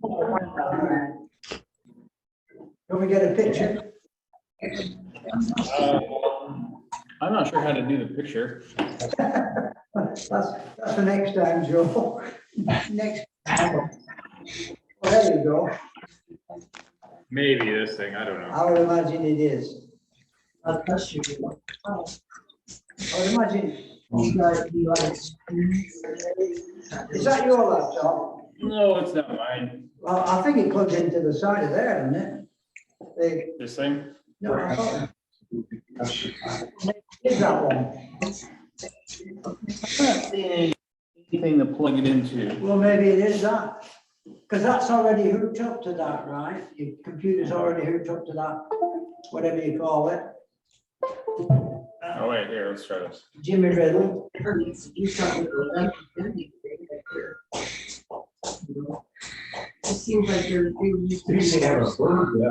Can we get a picture? I'm not sure how to do the picture. That's for next time, Joe. Next time. Well, there you go. Maybe this thing, I don't know. I would imagine it is. I'll trust you. I would imagine. You got Is that your laptop? No, it's not mine. Well, I think it plugs into the side of there, doesn't it? This thing? No, I thought. Is that one? I'm not seeing anything to plug it into. Well, maybe it is that. Because that's already hooked up to that, right? Your computer's already hooked up to that, whatever you call it. Oh, wait, here, let's try this. Jimmy Riddle. It seems like you're. Used to have a bird,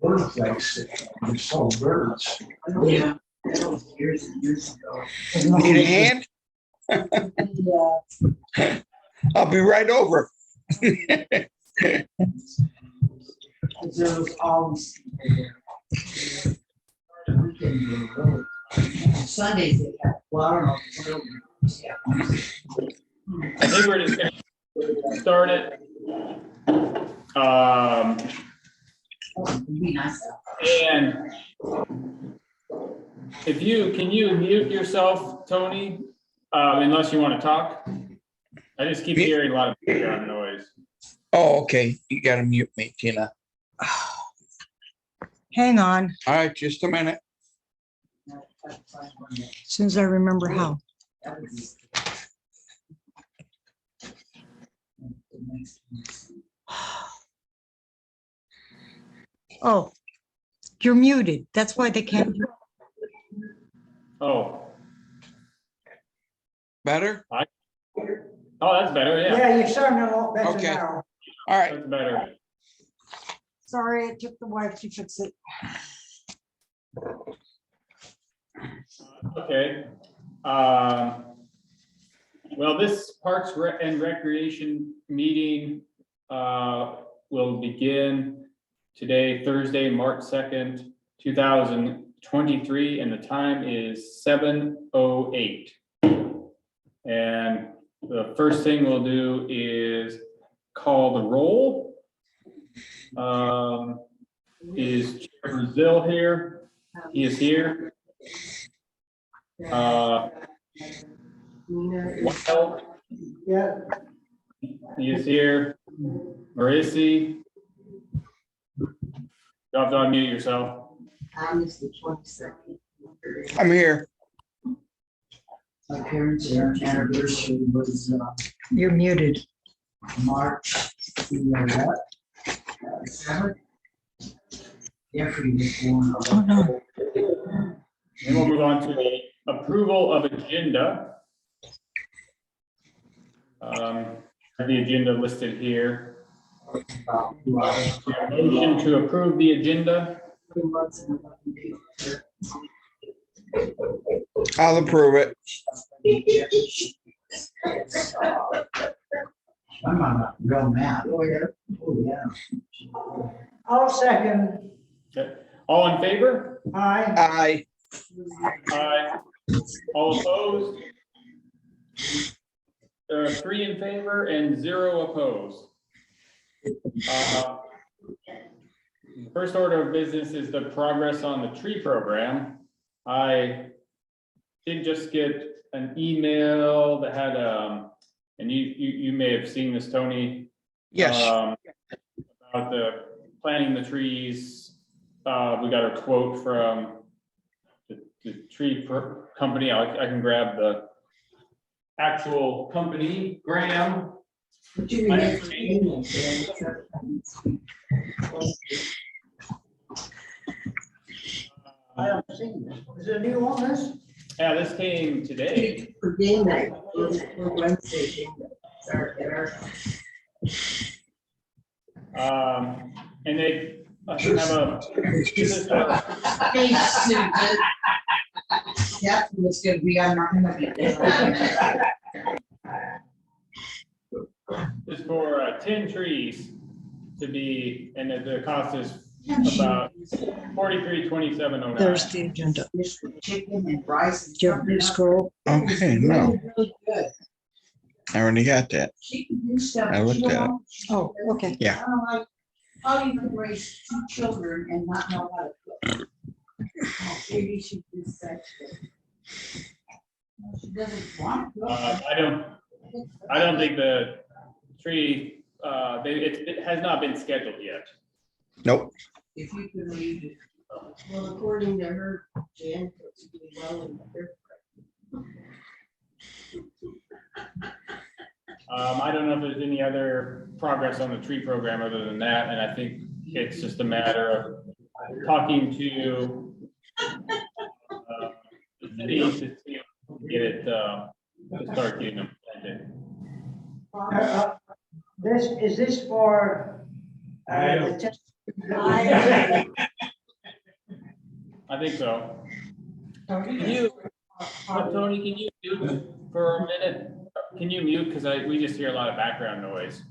bird place, we sold birds. Yeah. That was years and years ago. Need a hand? Yeah. I'll be right over. There was always. Sundays they have, well, I don't know. I think we're just gonna start it. It'd be nice. And can you mute yourself, Tony? Unless you want to talk? I just keep hearing a lot of background noise. Oh, okay. You gotta mute me, Tina. Hang on, All right, just a minute. as soon as I remember how. Oh, you're muted. That's why they can't. Oh, Better? oh, that's better, yeah. Yeah, you're sounding a lot better Okay. now. All right. That's better. Sorry, it took the wife to fix it. Okay. Well, this Parks and Recreation meeting will begin today, Thursday, March 2nd, 2023, and the time is 7:08. And the first thing we'll do is call the roll. Is Chair Brazil here? He is here. Lowell, Yeah, he is here. Marissy. You have to unmute yourself. I missed the 22nd. I'm here. My parents' anniversary was You're muted. March the 7th. Jeffrey was born. Oh, no. Then we'll move on to the approval of agenda. The agenda listed here. Motion to approve the agenda. I'll approve it. I'm not real mad. Oh, yeah. I'll second. Okay. All in favor? Aye. Aye. Aye. All opposed? There are 3 in favor and 0 opposed. First order of business is the progress on the tree program. I did just get an email that had, and you may have seen this, Tony. Yes. About the planting the trees. We got a quote from the tree company. I can grab the actual company, Graham. I haven't seen this. Is it a new one, this? Yeah, this came today. For game night, for Wednesday. And they have a. Hey, Susan. Yeah, it was good. We are not gonna be there. is for 10 trees to be, and the cost is about 43,2709. There's the agenda. Fish with chicken and rice. And Do you want me to scroll? Okay, no, Really good. I already got that. She can do stuff. I looked she at it. don't- Oh, okay. Yeah. I don't like, how you can raise 2 children and not know how to cook. Oh, maybe she just said that. No, she doesn't want to. I don't think the tree, it has not been scheduled yet. Nope. If you could read it. Well, according to her, Jan, it's well in there. I don't know if there's any other progress on the tree program other than that, and I think it's just a matter of talking to the city to see if we can get it, to start getting them planted. Is this for? The test? I think so. Can you, Tony, can you mute for a minute? Can you mute, because we just hear a lot of background noise.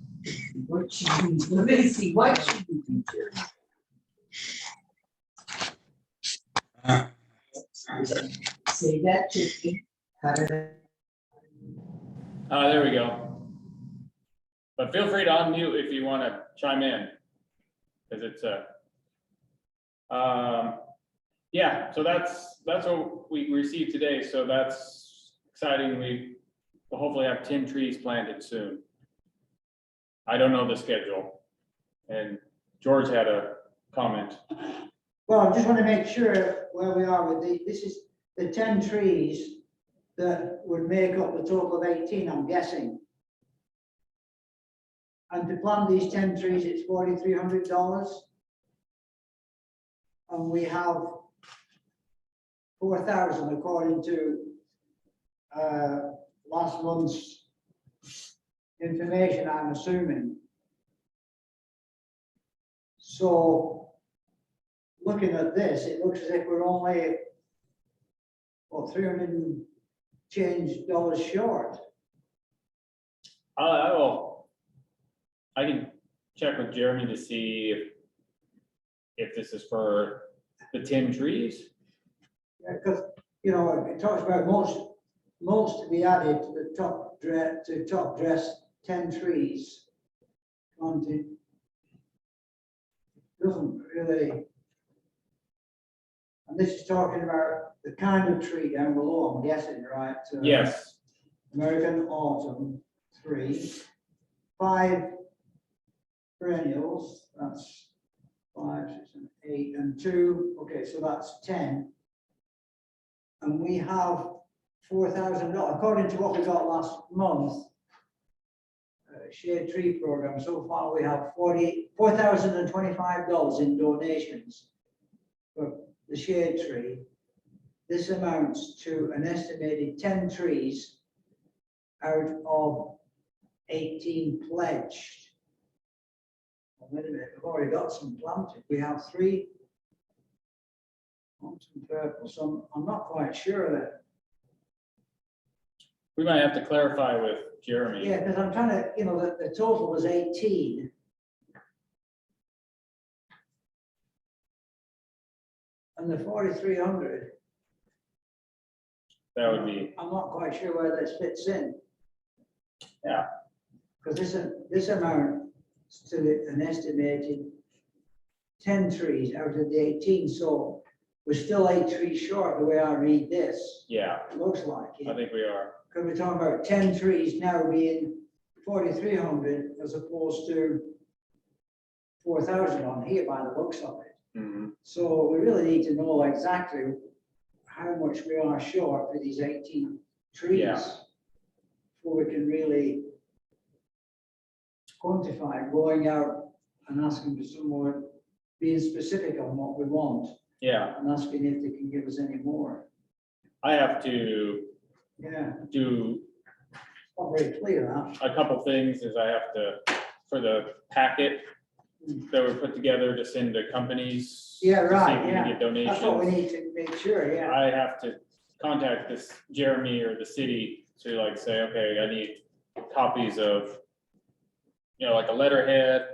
What she do, let me see, what she do. Say that chicken, cut it. There we go. But feel free to unmute if you want to chime in, because it's yeah, so that's what we received today, so that's exciting. We'll hopefully have 10 trees planted soon. I don't know the schedule, and George had a comment. Well, I just want to make sure where we are with this is the 10 trees that would make up the total of 18, I'm guessing. And to plant these 10 trees, it's $4,300. And we have 4,000 according to last month's information, I'm assuming. So looking at this, it looks as if we're only, well, 300 and change dollars short. I can check with Jeremy to see if this is for the 10 trees. Yeah, because, you know, it talks about most to be added to the top dress 10 trees. Planted. Doesn't really. And this is talking about the kind of tree down below, I'm guessing, right? Yes, American autumn, 3, 5 perennials, that's 5, 6, and 8, and 2, okay, so that's 10. And we have $4,000, according to what we got last month, shade tree program, so far we have $4,025 in donations for the shade tree. This amounts to an estimated 10 trees out of 18 pledged. Oh, wait a minute, we've already got some planted. We have 3. Some purple, some, I'm not quite sure that. we might have to clarify with Jeremy. Yeah, because I'm trying to, you know, the total was 18. And the 4,300, That would be, I'm not quite sure where this fits in. Yeah. Because this amount is to an estimated 10 trees out of the 18, so we're still 8 trees short the way I read this. yeah, It looks like I it. think we are. Because we're talking about 10 trees now being 4,300 as opposed to 4,000 on here by the looks of it. Mhm. So we really need to know exactly how much we are short for these 18 trees. Yeah. Before we can really quantify, going out and asking for some more, being specific on what we want Yeah, and asking if they can give us any more. I have to Yeah, do not very clear, that. a couple things is I have to, for the packet that were put together to send to companies. Yeah, to see right, if we can yeah. get donations. That's what we need to make sure, yeah. I have to contact this Jeremy or the city to like say, okay, I need copies of like a letterhead,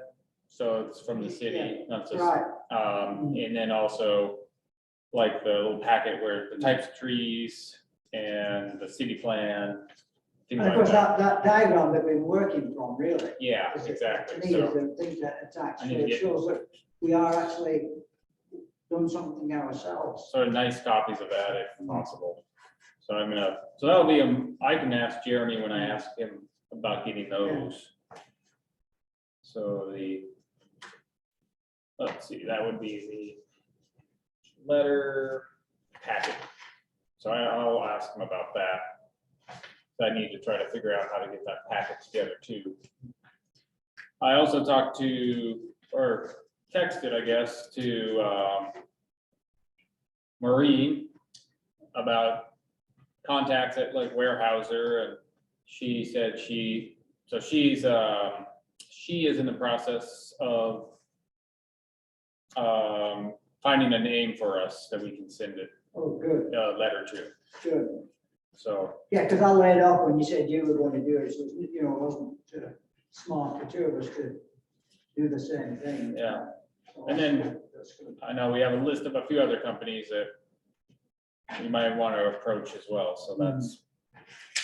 so it's from the city, not just, Right, and then also like the little packet where the types of trees and the city plan, things and of like course, that. that diagram that we're working from, really. Yeah, is exactly. To me, is So the things that attach, I so need to it get- shows that we are actually doing something ourselves. sort of nice copies of that if possible. So so that'll be, I can ask Jeremy when I ask him about getting those. So let's see, that would be the letter packet. So I'll ask him about that. So I need to try to figure out how to get that packet together too. I also talked to, or texted, I guess, to Maureen about contacts at like Weyerhaeuser, and she said she is in the process of finding a name for us that we can send it Oh, good, a letter to. good. So, Yeah, because I laid off when you said you were going to do it, so, it wasn't smart for two of us to do the same thing. Yeah. So And then- that's good. I know we have a list of a few other companies that you might want to approach as well, so that's,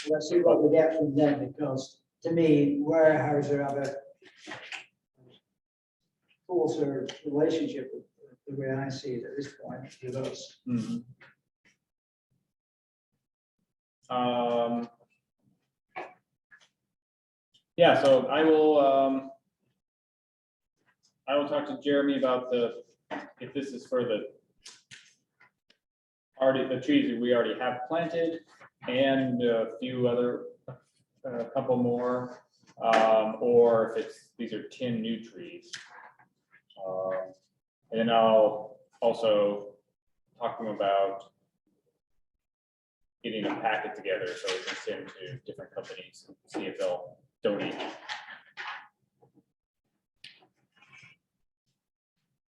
Let's see what we get from them, because to me, Weyerhaeuser have a closer relationship with the way I see it at this point with us. mhm. Yeah, so I will talk to Jeremy about if this is for the trees that we already have planted and a few other, a couple more, or if these are 10 new trees. And then I'll also talk to him about getting a packet together so we can send to different companies, and see if they'll donate.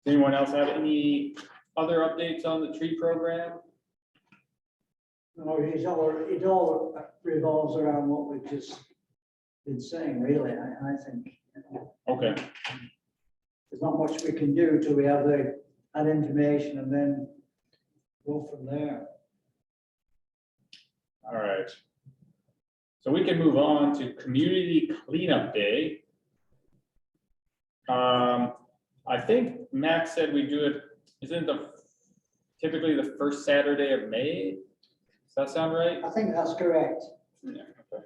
Does anyone else have any other updates on the tree program? No, it all revolves around what we've just been saying, really, I think. Okay, There's not much we can do till we have that information and then go from there. all right. So we can move on to Community Cleanup Day. I think Max said we do it, isn't it typically the first Saturday of May? Does that sound right? I think that's correct, Yeah, okay.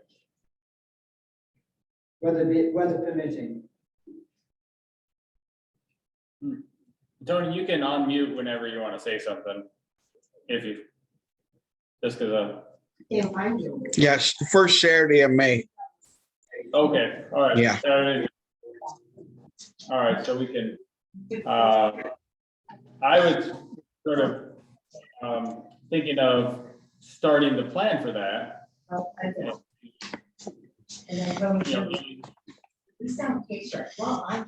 weather permitting. Tony, you can unmute whenever you want to say something. Just because If I do. Yes, the first Saturday of May. okay, all right. Yeah. Saturday. All right, so we can, I was sort of thinking of starting the plan for that. And then when we You know, we sound patient, well, I'm.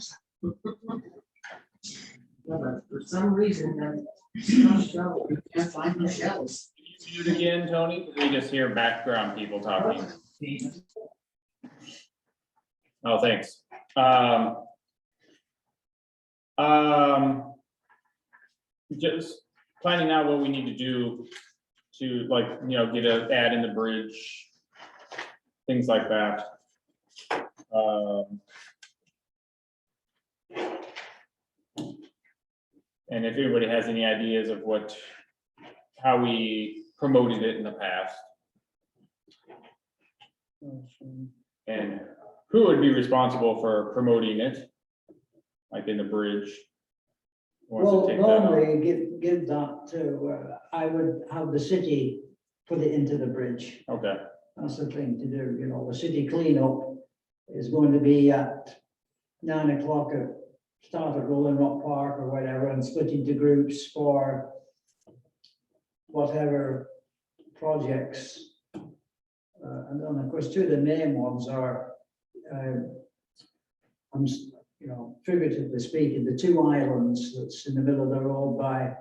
But for some reason, then, we can't find the shells. mute again, Tony, we just hear background people talking. Oh, thanks. Just planning out what we need to do to get an ad in the bridge, things like that. And if anybody has any ideas of how we promoted it in the past. And who would be responsible for promoting it? Like in the bridge? Who wants to Well, take that on? normally give that to, I would have the city put it into the bridge. Okay, That's the thing to do, the city cleanup is going to be at 9 o'clock start at Rolling Rock Park or whatever, and split into groups for whatever projects. And then, of course, two of the main ones are, figuratively speaking, the two islands that's in the middle of the road by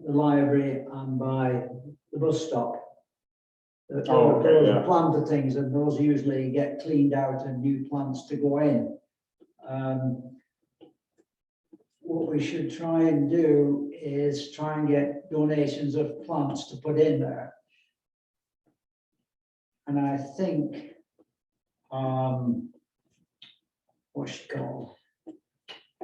the library and by the bus stop. Oh, okay, those yeah. planter things, and those usually get cleaned out and new plants to go in. What we should try and do is try and get donations of plants to put in there. And I think, what's she called?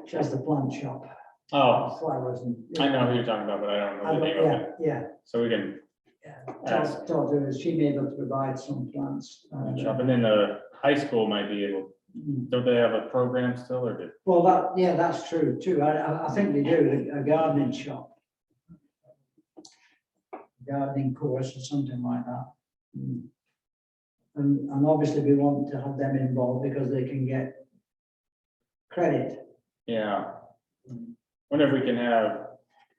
She has the plant shop, Oh, flowers and. I know who you're talking about, but I don't know the name of Yeah, it. yeah, So we can yeah. Ask. Talk to her, she may be able to provide some plants. shop, and then the high school might be able, don't they have a program still, or did? Well, yeah, that's true too. I think they do, a gardening shop. Gardening course or something like that. And obviously we want to have them involved because they can get credit. Yeah. Wonder if we can have,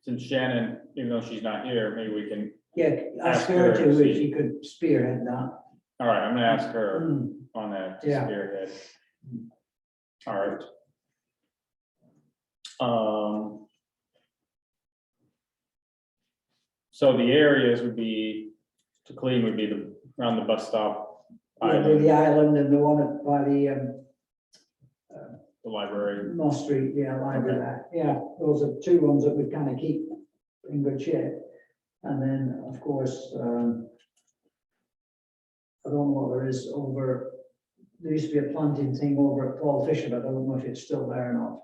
since Shannon, even though she's not here, maybe we can, Yeah, ask Ask her her to, to if see. she could spearhead that. all right, I'm gonna ask her Mm, on that to Yeah. spearhead. All right. So the areas would be, to clean would be around the bus stop, yeah, the island, island and the one by the the library. North Street, yeah, library there. Yeah, those are two ones that we kind of keep in good shape. And then, of course, I don't know what there is over, there used to be a planting thing over at Paul Fisher, but I don't know if it's still there or not.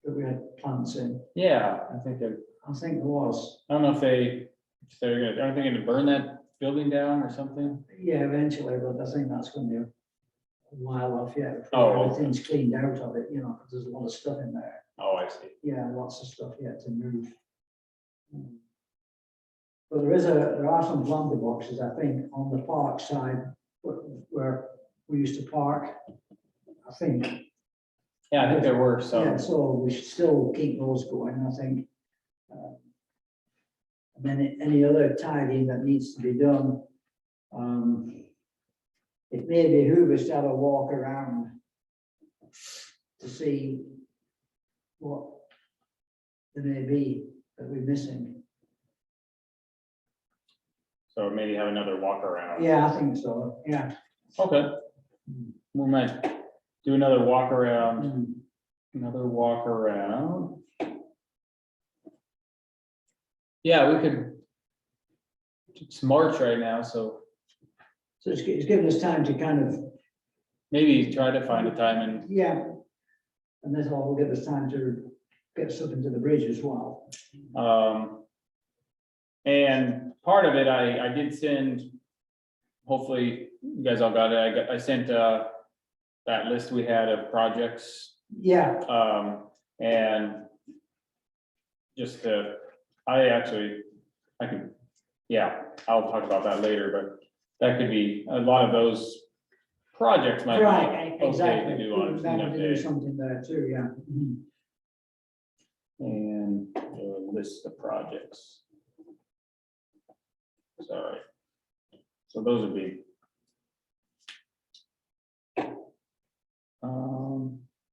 That we had plants in. Yeah, I think that, I think there was. I don't know if if they're gonna, are they gonna burn that building down or something? Yeah, eventually, but I think that's going to be a while off yet. Oh, Before okay. everything's cleaned out of it, you know, because there's a lot of stuff in there. Oh, I see. Yeah, lots of stuff yet to move. But there are some planter boxes, I think, on the park side where we used to park. I think, Yeah, I think there were yeah, some, so we should still keep those going, I think. And then any other tidying that needs to be done. It may behoove us to have a walk around to see what there may be that we're missing. so maybe have another walk around. Yeah, I think so, yeah. Okay. We might do another walk around, Mm. another walk around. Yeah, we could, it's March right now, so So it's giving us time to kind of, maybe try to find a time and, yeah. And this all will give us time to get stuff into the bridge as well. and part of it, I did send, hopefully you guys all got it, I sent, that list we had of projects, Yeah, and just I could, yeah, I'll talk about that later, but that could be, a lot of those projects might right, be okay exactly. to do on a That cleanup would do day. something there too, yeah. Mhm. And a list of projects. Sorry. So those would be.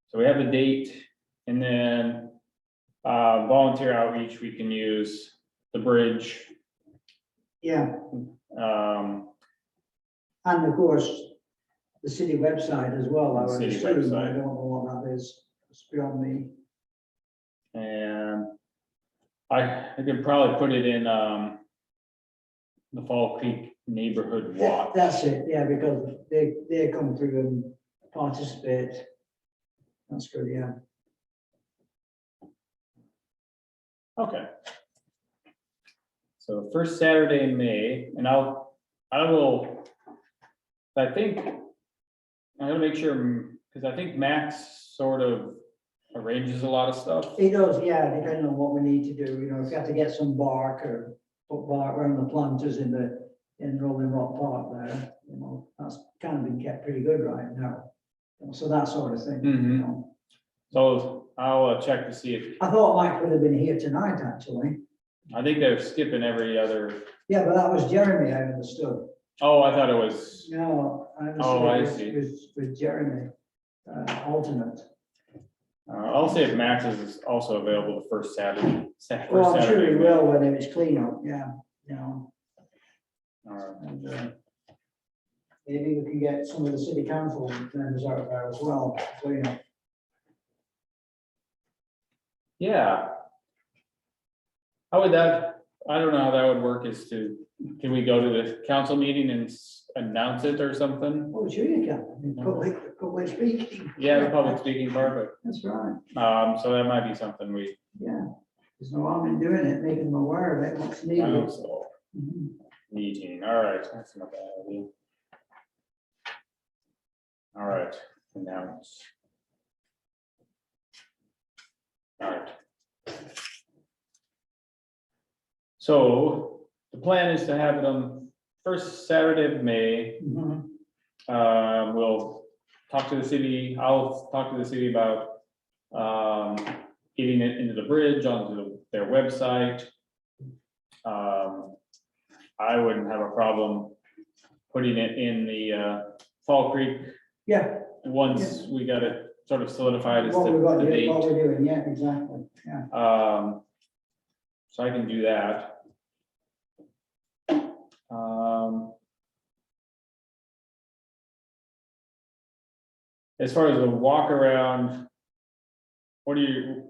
So we have the date, and then volunteer outreach, we can use the bridge. Yeah, Um, and of course, the city website as well, I The would city assume, I website. don't know what that is, it's beyond me. and I could probably put it in the Fall Creek Neighborhood Watch. That's it, yeah, because they come through and participate. That's good, yeah. Okay. So first Saturday in May, and I think, I'm gonna make sure, because I think Max sort of arranges a lot of stuff. It does, yeah, depending on what we need to do, you know, if you have to get some bark or put bark around the planters in Rolling Rock Park there, you know, that's kind of been kept pretty good right now. So that sort of thing, you Mhm. know. So I'll check to see if, I thought Mike would have been here tonight, actually. I think they're skipping every other, Yeah, but that was Jeremy, I understood. oh, I thought it was, No, I Oh, I understood see. it was with Jeremy, alternate. I'll see if Max is also available the first Saturday. Well, I'm sure Saturday he in May. will when it's clean up, yeah, you know. All right. And, maybe we can get some of the city council members out there as well, clean up. Yeah. How would that, I don't know how that would work can we go to the council meeting and announce it or something? Oh, sure you can. I mean, public speaking. Yeah, the public speaking part, That's right, but, so that might be something we, yeah. There's no harm in doing it, making them aware of it, what's needed. council Mhm. meeting, all right, that's not bad idea. All right, announce. All right. So the plan is to have it on first Saturday of May. Mhm. We'll talk to the city, I'll talk to the city about getting it into the bridge onto their website. I wouldn't have a problem putting it in the Fall Creek Yeah, once we got it sort of solidified as what we're going the to do, what date. we're doing, yeah, exactly, yeah. So I can do that. As far as the walk around, what do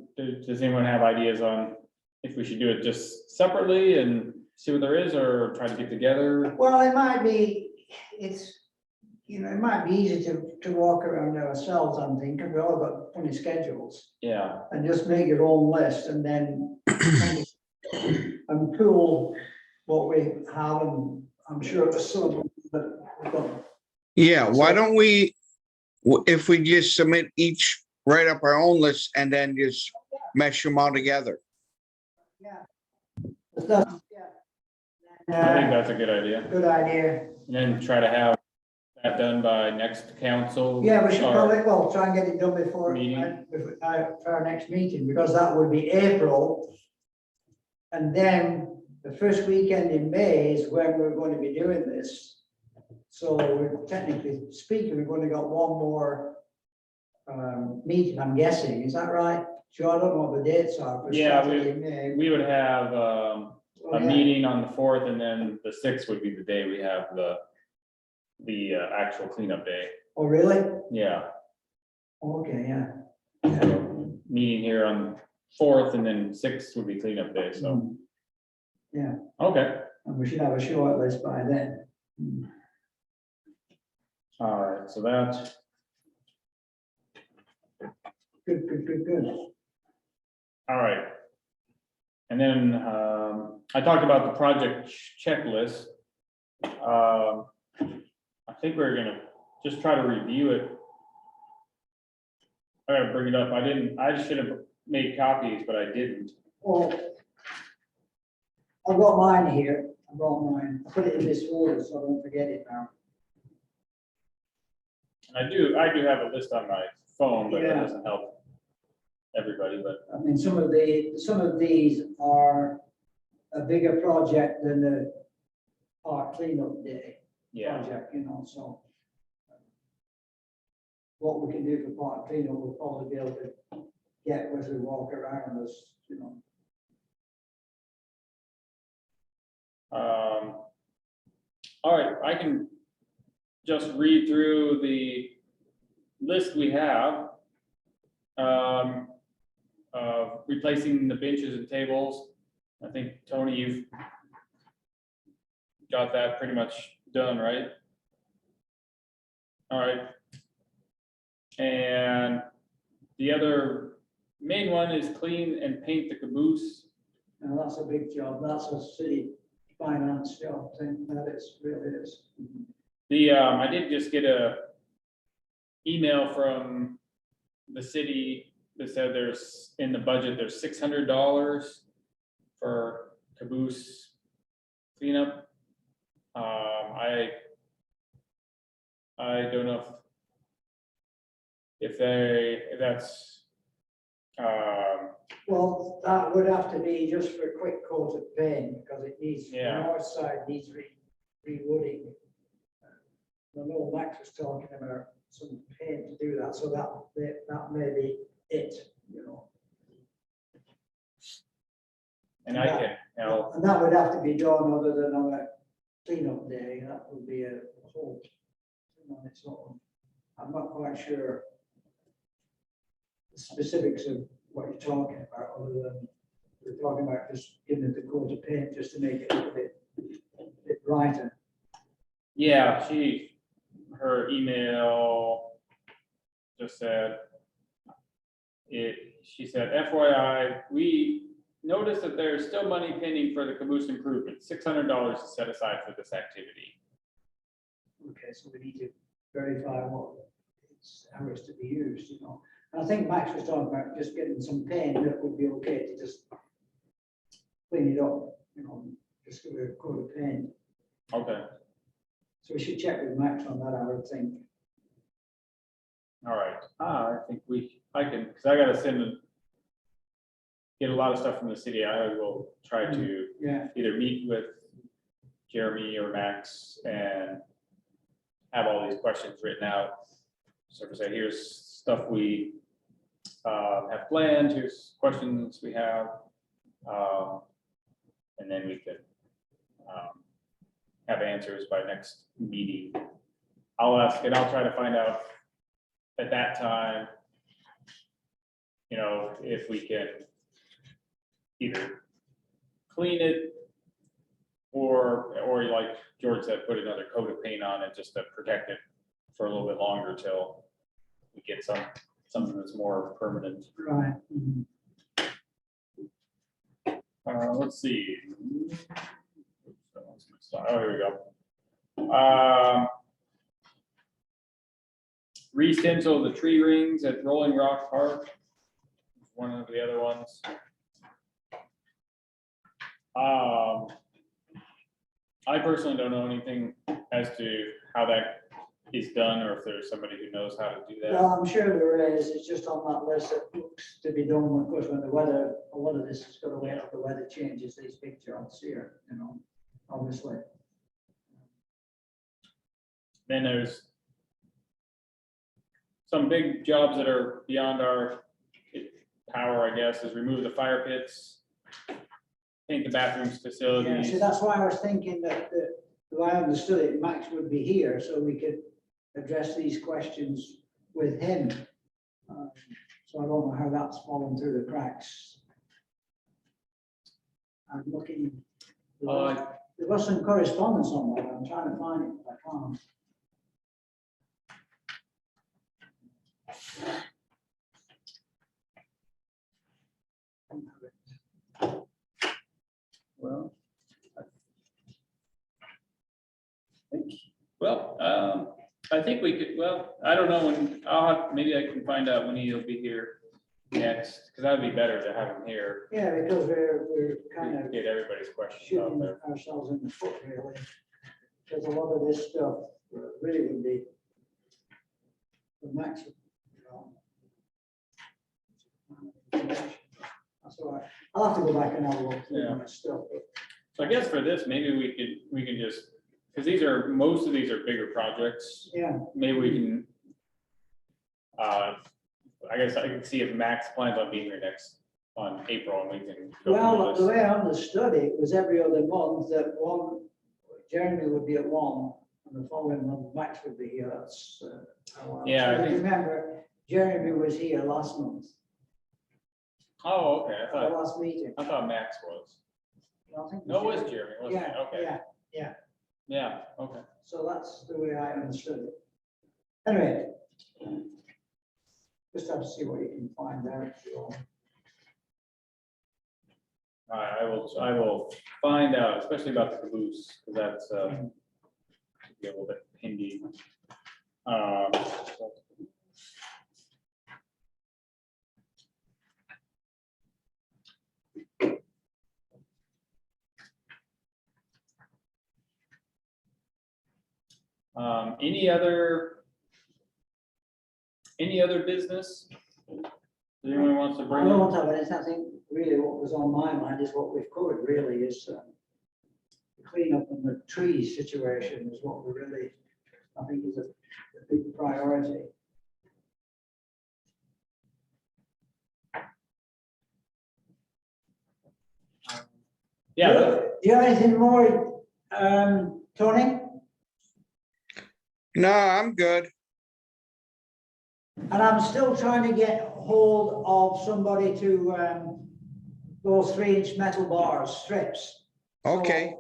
does anyone have ideas on if we should do it just separately and see what there is, or try to get together? Well, it might be, it's, it might be easy to walk around ourselves, I'm thinking, we all got funny schedules. Yeah, And just make your own list and then and pull what we have, and I'm sure there's some that we've got. Yeah, why don't we, if we just submit each, write up our own list and then just mesh them all together. Yeah. Yeah. I think that's a good idea. Good idea. And then try to have that done by next council. Yeah, we should or- probably, well, try and get it done before, Meeting. for our next meeting, because that would be April. And then the first weekend in May is when we're going to be doing this. So we're technically speaking, we've only got one more meeting, I'm guessing, is that right? Sure, I don't know what the dates are. for Yeah, Saturday in May. We would have Oh, a yeah. meeting on the 4th, and then the 6th would be the day we have the actual cleanup day. Oh, really? Yeah, Okay, yeah. so meeting here on 4th, and then 6th would be cleanup day, so, Yeah, okay. and we should have a short list by then. All right, so that, Good. all right. And then I talked about the project checklist. I think we're gonna just try to review it. I gotta bring it up. I should have made copies, but I didn't. Well, I've got mine here. I've got mine. I put it in this folder so I don't forget it now. And I do have a list on my phone, but that Yeah. doesn't help everybody, but I mean, some of these are a bigger project than the park cleanup day yeah. project, so. What we can do for park cleanup, we'll probably be able to get as we walk around us, All right, I can just read through the list we have. Replacing the benches and tables. I think, Tony, you've got that pretty much done, right? All right. And the other main one is clean and paint the caboose. And that's a big job. That's a city finance job thing. That is, really is. I did just get a email from the city that said there's, in the budget, there's $600 for caboose cleanup. I don't know if that's, Well, that would have to be just for a quick coat of paint, because it needs, the Yeah. north side needs re-wooding. I know Max was talking about some paint to do that, so that may be it, and I can help. And that would have to be done other than on a cleanup day, that would be a whole thing on its own. I'm not quite sure the specifics of what you're talking about, other than we're talking about just giving it the coat of paint just to make it a little bit brighter. Yeah, her email just said, she said, FYI, we noticed that there's still money pending for the caboose improvement, $600 is set aside for this activity. Okay, so we need to verify what it's, how it's to be used, you know. And I think Max was talking about just getting some paint that would be okay to just clean it up, you know, just give it a coat of paint. Okay, So we should check with Max on that, I would think. all right. I think I can, because I gotta get a lot of stuff from the city. I will try to Yeah, either meet with Jeremy or Max and have all these questions written out. So to say, here's stuff we have planned, here's questions we have. And then we could have answers by next meeting. I'll ask and I'll try to find out at that time, you know, if we can either clean it or like George said, put another coat of paint on it just to protect it for a little bit longer till we get something that's more permanent. right. Mhm. Let's see. Oh, here we go. Re-stencil the tree rings at Rolling Rock Park. One of the other ones. I personally don't know anything as to how that is done, or if there's somebody who knows how to do that. Well, I'm sure there is, it's just on that list that looks to be done, of course, when the weather, a lot of this is going to wait till the weather changes, these big jobs here, you know, obviously. Then there's some big jobs that are beyond our power, I guess, is remove the fire pits, paint the bathrooms, Yeah, facilities. so that's why I was thinking that the way I understood it, Max would be here, so we could address these questions with him. So I don't know how that's fallen through the cracks. I'm looking, there was some correspondence on that, I'm trying to find it, but I can't. Well, I think we could, well, I don't know when, maybe I can find out when he'll be here next, because that'd be better to have him here. Yeah, because we're kind of Get everybody's questions out shooting there. ourselves in the foot, really. Because a lot of this stuff really would be the Max, you know. That's all right. I'll have to go back and have a look through Yeah. my stuff. So I guess for this, maybe we can just, because most of these are bigger projects. Yeah, Maybe we can, I guess I can see if Max plans on being here on April, and we can go well, the through this. way I understood it was every other month that Jeremy would be at one, and the following month Max would be here. That's how Yeah, I so think- remember, Jeremy was here last month, Oh, okay, at the last meeting. I thought Max was. I think No, it was Jeremy. Jeremy, wasn't it? Yeah, Okay, yeah, yeah, okay. so that's the way I understood it. Anyway, just have to see what you can find out. All right, I will find out, especially about the caboose, because that's be a little bit pending. Any other business? Does anyone wants to I bring don't up? have anything. I think really what was on my mind is what we've covered really is the cleanup and the trees situation is what we really, I think is a big priority. Yeah, Do you have anything more to Tony? No, I'm good. And I'm still trying to get hold of somebody to, those 3-inch metal bars, strips. So Okay,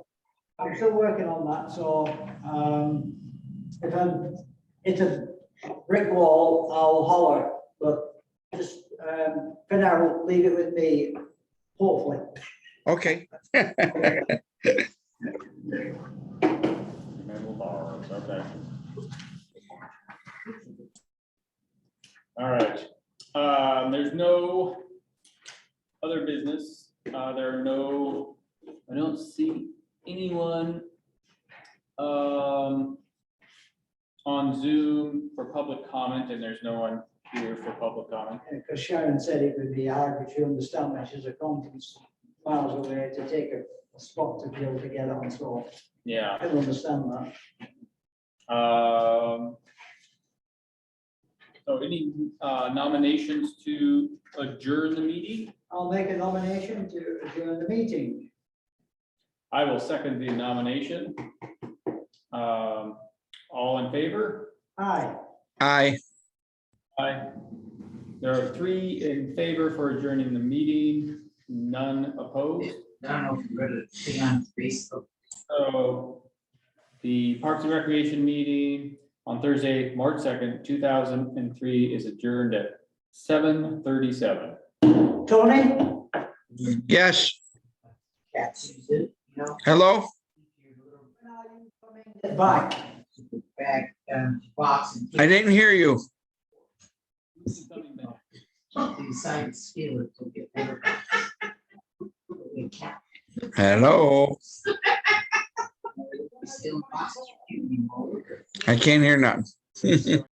I'm still working on that, so, if it's a brick wall, I'll holler, but just, for now, leave it with me, hopefully. okay. Metal bars, okay. All right, there's no other business. There are no, I don't see anyone on Zoom for public comment, and there's no one here for public comment. Because Sharon said it would be hard, but you understand that she's a conference miles away to take a spot to be able to get on, so Yeah. I can understand that. So any nominations to adjourn the meeting? I'll make a nomination to adjourn the meeting. I will second the nomination. All in favor? Aye. Aye. Aye. There are 3 in favor for adjourning the meeting, none opposed. I don't know if you're ready to see on Facebook. So the Parks and Recreation meeting on Thursday, March 2nd, 2003 is adjourned at 7:37. Tony? Yes. Cats use it, you know. Hello? When are you coming back? Back, box and. I didn't hear you. They decided to steal it to get better. The cat. Hello? Stealing boxes. You know. I can't hear nothing.